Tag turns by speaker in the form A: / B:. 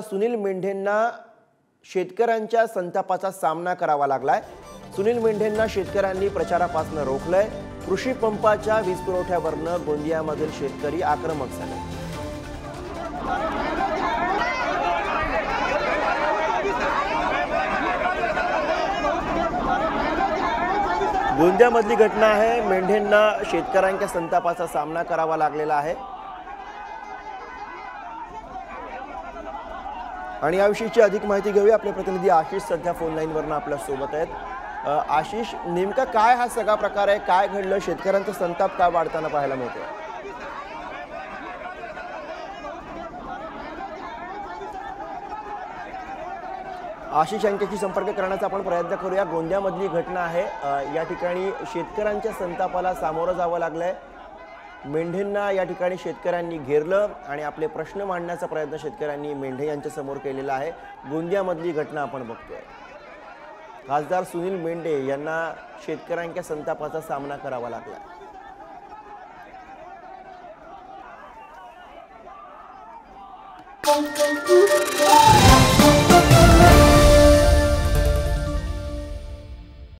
A: सुनील मेंढेंना शेतकऱ्यांच्या संतापाचा सामना करावा लागलाय। सुनील मेंढेंना शेतकऱ्यांनी प्रचारापासून रोखलंय। कृषी पंपाच्या वीज पुरवठ्यावरनं गोंदियामधील शेतकरी आक्रमक झाले। गोंदियामधली घटना आहे। मेंढेंना शेतकऱ्यांच्या संतापाचा सामना करावा लागलेला आहे आणि याविषयीची अधिक माहिती घेऊया। आपले प्रतिनिधी आशिष सध्या फोन लाईन वरनं आपल्या सोबत आहेत। आशिष, नेमका काय हा सगळा प्रकार आहे? काय घडलं? शेतकऱ्यांचा संताप का वाढताना पाहायला मिळतोय? आशिष यांच्याशी संपर्क करण्याचा आपण प्रयत्न करूया। गोंदियामधली घटना आहे। या ठिकाणी शेतकऱ्यांच्या संतापाला सामोरं जावं लागलंय। मेंढेंना या ठिकाणी शेतकऱ्यांनी घेरलं आणि आपले प्रश्न मांडण्याचा प्रयत्न शेतकऱ्यांनी मेंढे यांच्या समोर केलेला आहे। गोंदियामधली घटना आपण बघतोय। खासदार सुनील मेंढे यांना शेतकऱ्यांच्या संतापाचा सामना करावा लागला।